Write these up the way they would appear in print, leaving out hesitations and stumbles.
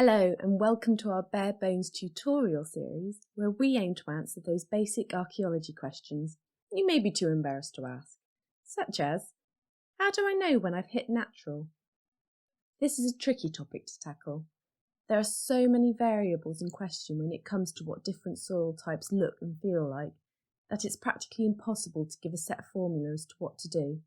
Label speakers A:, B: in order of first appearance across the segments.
A: Hello and welcome to our Bare Bones tutorial series where we aim to answer those basic archaeology questions you may be too embarrassed to ask, such as, how do I know when I've hit natural? This is a tricky topic to tackle. There are so many variables in question when it comes to what different soil types look and feel like that it's practically impossible to give a set formula as to what to do.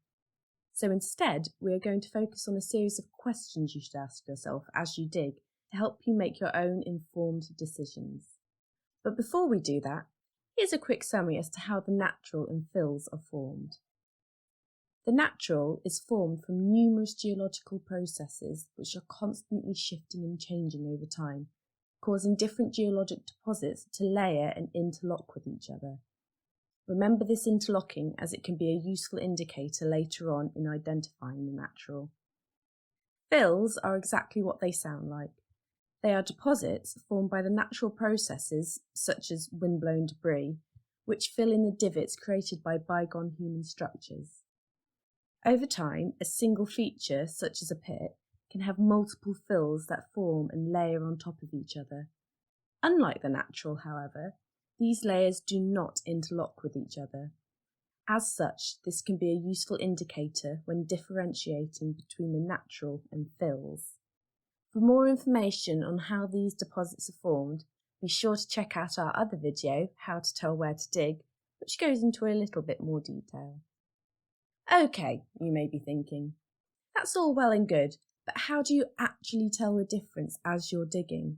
A: So instead, we are going to focus on a series of questions you should ask yourself as you dig to help you make your own informed decisions. But before we do that, here's a quick summary as to how the natural and fills are formed. The natural is formed from numerous geological processes which are constantly shifting and changing over time, causing different geologic deposits to layer and interlock with each other. Remember this interlocking as it can be a useful indicator later on in identifying the natural. Fills are exactly what they sound like. They are deposits formed by the natural processes, such as wind-blown debris, which fill in the divots created by bygone human structures. Over time, a single feature, such as a pit, can have multiple fills that form and layer on top of each other. Unlike the natural, however, these layers do not interlock with each other. As such, this can be a useful indicator when differentiating between the natural and fills. For more information on how these deposits are formed, be sure to check out our other video, How to Tell Where to Dig, which goes into a little bit more detail. Okay, you may be thinking, that's all well and good, but how do you actually tell the difference as you're digging?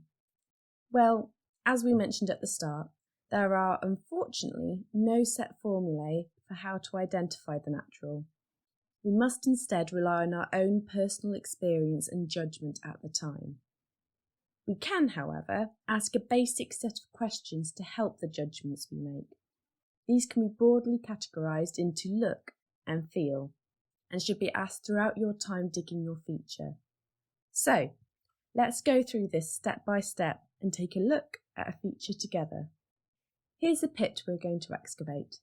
A: Well, as we mentioned at the start, there are unfortunately no set formulae for how to identify the natural. We must instead rely on our own personal experience and judgment at the time. We can, however, ask a basic set of questions to help the judgments we make. These can be broadly categorised into look and feel, and should be asked throughout your time digging your feature. So, let's go through this step by step and take a look at a feature together. Here's a pit we're going to excavate.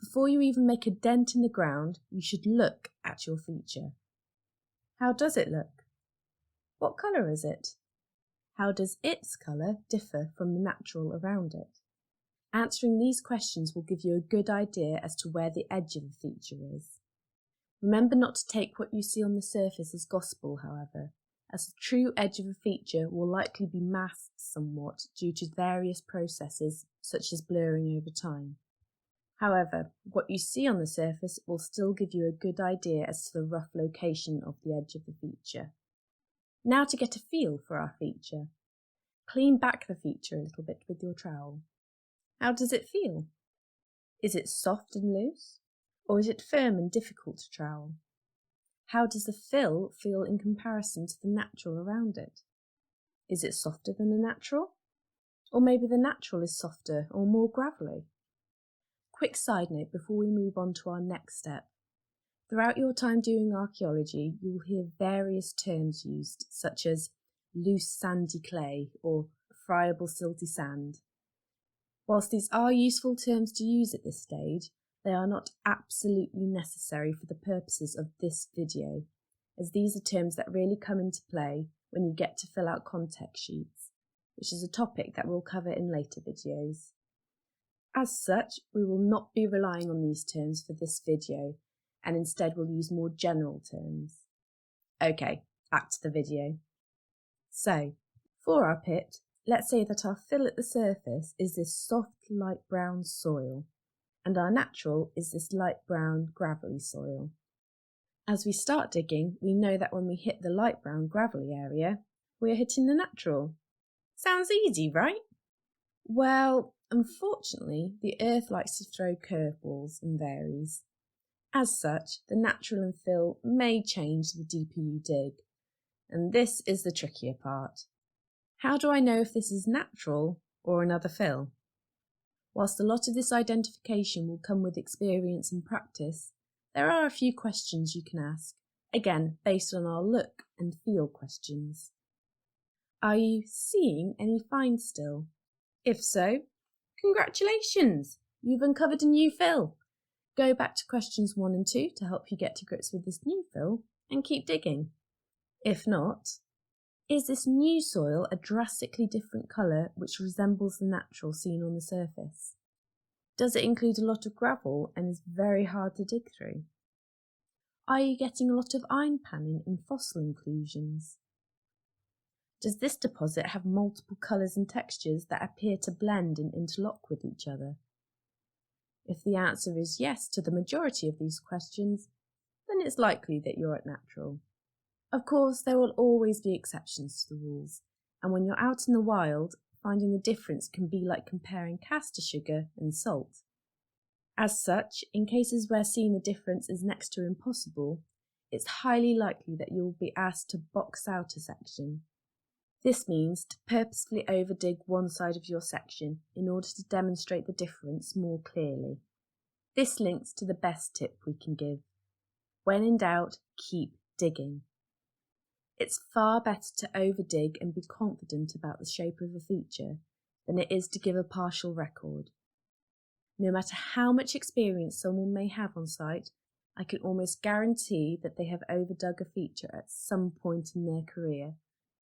A: Before you even make a dent in the ground, you should look at your feature. How does it look? What colour is it? How does its colour differ from the natural around it? Answering these questions will give you a good idea as to where the edge of a feature is. Remember not to take what you see on the surface as gospel, however, as the true edge of a feature will likely be masked somewhat due to various processes such as blurring over time. However, what you see on the surface will still give you a good idea as to the rough location of the edge of the feature. Now to get a feel for our feature. Clean back the feature a little bit with your trowel. How does it feel? Is it soft and loose? Or is it firm and difficult to trowel? How does the fill feel in comparison to the natural around it? Is it softer than the natural? Or maybe the natural is softer or more gravelly? Quick side note before we move on to our next step. Throughout your time doing archaeology, you will hear various terms used, such as loose sandy clay or friable silty sand. Whilst these are useful terms to use at this stage, they are not absolutely necessary for the purposes of this video, as these are terms that really come into play when you get to fill out context sheets, which is a topic that we'll cover in later videos. As such, we will not be relying on these terms for this video, and instead we'll use more general terms. Okay, back to the video. So, for our pit, let's say that our fill at the surface is this soft light brown soil, and our natural is this light brown gravelly soil. As we start digging, we know that when we hit the light brown gravelly area, we are hitting the natural. Sounds easy, right? Well, unfortunately, the earth likes to throw curveballs and varies. As such, the natural and fill may change the deeper you dig, and this is the trickier part. How do I know if this is natural or another fill? Whilst a lot of this identification will come with experience and practice, there are a few questions you can ask, again based on our look and feel questions. Are you seeing any finds still? If so, congratulations! You've uncovered a new fill. Go back to questions 1 and 2 to help you get to grips with this new fill and keep digging. If not, Is this new soil a drastically different colour which resembles the natural seen on the surface? Does it include a lot of gravel and is very hard to dig through? Are you getting a lot of iron panning and fossil inclusions? Does this deposit have multiple colours and textures that appear to blend and interlock with each other? If the answer is yes to the majority of these questions, then it's likely that you're at natural. Of course, there will always be exceptions to the rules, and when you're out in the wild, finding the difference can be like comparing caster sugar and salt. As such, in cases where seeing the difference is next to impossible, it's highly likely that you will be asked to box out a section. This means to purposefully overdig one side of your section in order to demonstrate the difference more clearly. This links to the best tip we can give. When in doubt, keep digging. It's far better to overdig and be confident about the shape of a feature than it is to give a partial record. No matter how much experience someone may have on site, I can almost guarantee that they have overdug a feature at some point in their career,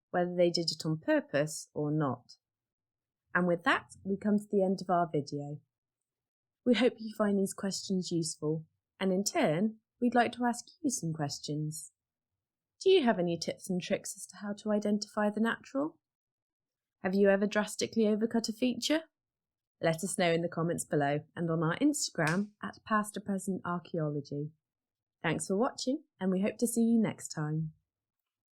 A: whether they did it on purpose or not. And with that, we come to the end of our video. We hope you find these questions useful, and in turn, we'd like to ask you some questions. Do you have any tips and tricks as to how to identify the natural? Have you ever drastically overcut a feature? Let us know in the comments below and on our Instagram @PastOrPresentArchaeology. Thanks for watching, and we hope to see you next time.